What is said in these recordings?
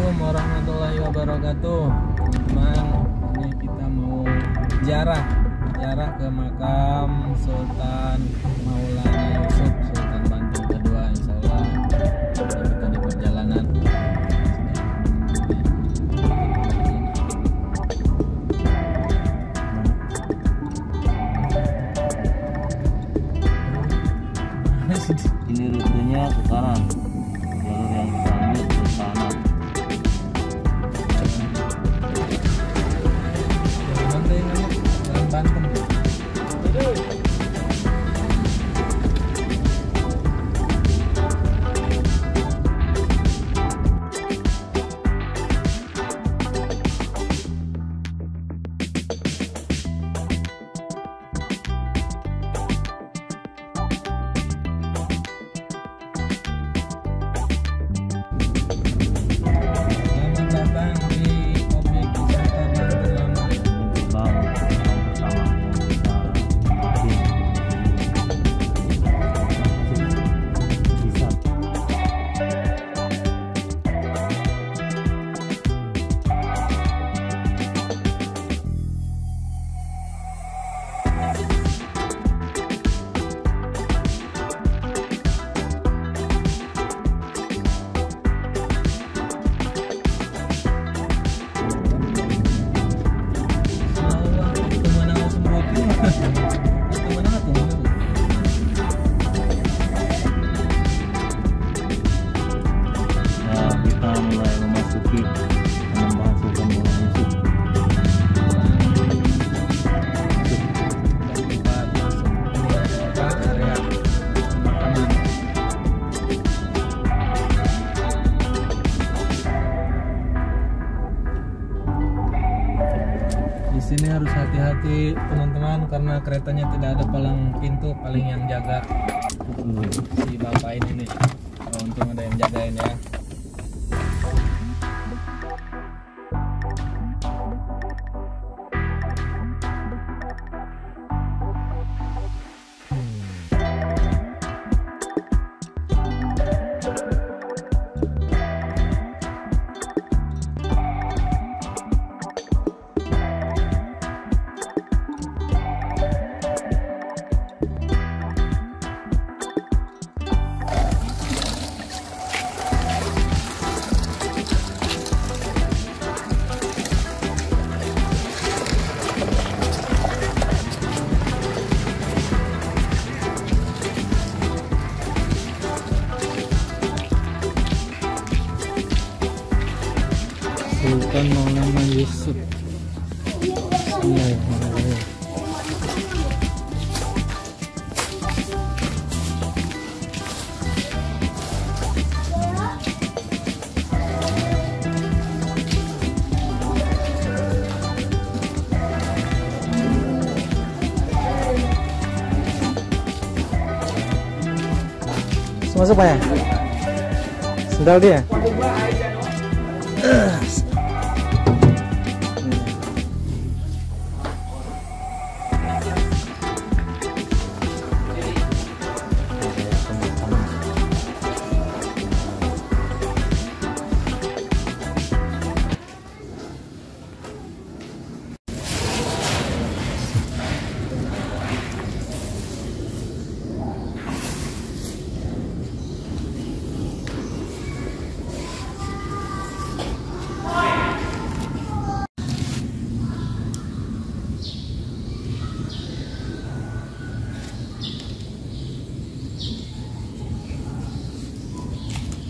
Assalamualaikum warahmatullahi wabarakatuh. Teman-teman, ini kita mau ziarah ke makam Sultan Maulana Yusuf, Sultan Banten kedua. Insyaallah kita di perjalanan. Ini rutenya ke kanan, jalur yang kita ambil ke kanan. Banten. Di sini harus hati-hati teman-teman karena keretanya tidak ada palang pintu, paling yang jaga si bapak ini nih. Oh, untung ada yang jagain ya. Sultan Maulana Yusuf. Bismillahirrahmanirrahim. Masuk Pak ya? Sendal dia?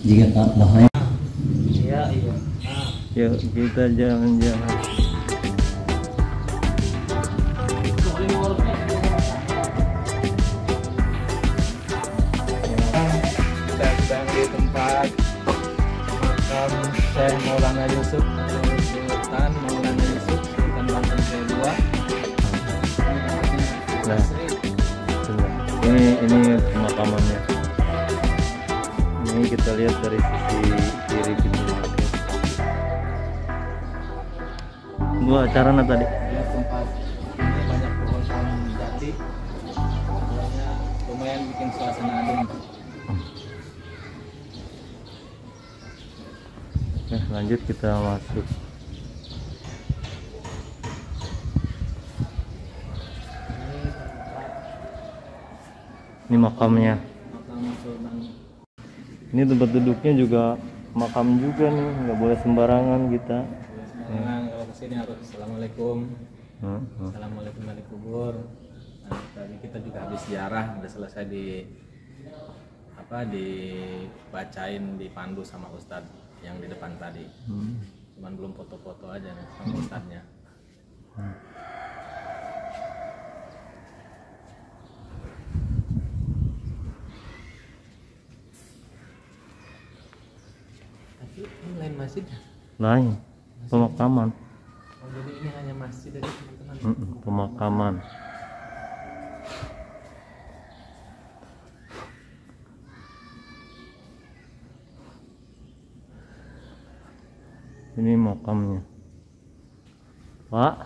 Jika tak bahaya. Iya. Yuk kita jalan-jalan. Kita sedang di tempat makam Syekh Maulana Yusuf, Sultan Maulana Yusuf, Sultan Banten kedua. Nah, ini pemakamannya. Ini kita lihat dari sisi kiri jendela. Gua acara tadi. Dia tempat ini banyak pohon-pohon jati, lumayan bikin suasana adem. Oke, lanjut kita masuk. Ini makamnya. Makam Sultan. Ini tempat duduknya juga makam juga nih, nggak boleh sembarangan kita. Sembarangan kalau kesini harus assalamualaikum. Assalamualaikum balik kubur. Nah, tadi kita juga habis ziarah, udah selesai dibacain, dipandu sama Ustadz yang di depan tadi. Cuman belum foto-foto aja nih sama Ustadznya. Tapi ini lain masjidnya. Lain, pemakaman. Oh, jadi ini hanya masjid dari teman-teman. Pemakaman. Ini makamnya, Pak.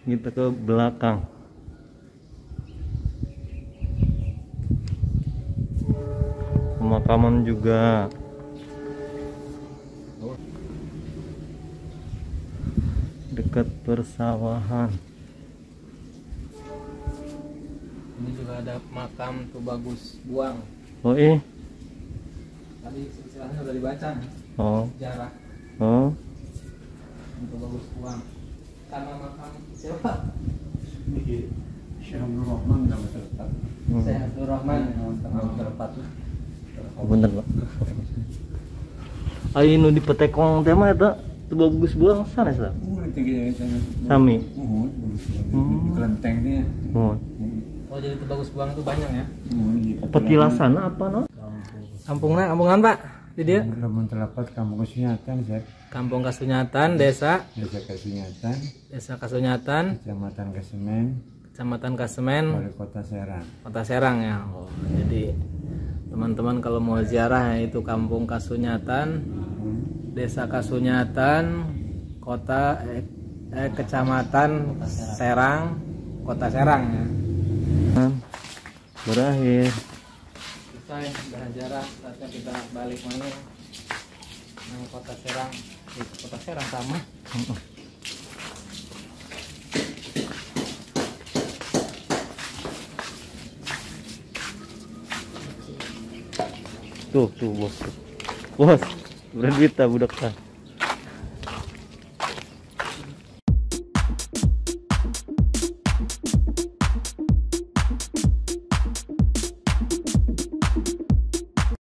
Kita ke belakang. Pemakaman juga. Dekat persawahan. Ini juga ada makam Tubagus Buang. Oh Tadi silsilahnya udah dibaca. Oh. Sejarah Oh. Tubagus Buang. Sama makam siapa? Syekh Abdul Rahman nama terletak. Syekh Abdul Rahman. Nama terletak. Bener, Pak. Ayo nu di petekong tema eta teu bagus buang sana sa. Sami. Kelentengnya. Oh. Oh, jadi Tubagus Buang itu banyak ya? Petilasan apa no? Kampungan Pak? Di dia? Lamun terdapat Kampung Kasunyatan, Zek. Kampung Kasunyatan, Desa Kasunyatan, Kasunyatan, Kecamatan Kasemen, Kecamatan Kasemen, Wali Kota Serang. Kota Serang ya. Oh, jadi teman-teman kalau mau ziarah ya itu Kampung Kasunyatan, Desa Kasunyatan, Kecamatan Serang, Kota Serang ya. Berakhir. Selesai udah ziarah, saatnya kita balik mana? Nang Kota Serang. Di Kota Serang sama. Tuh bos. Bos, berduit tak budak tah.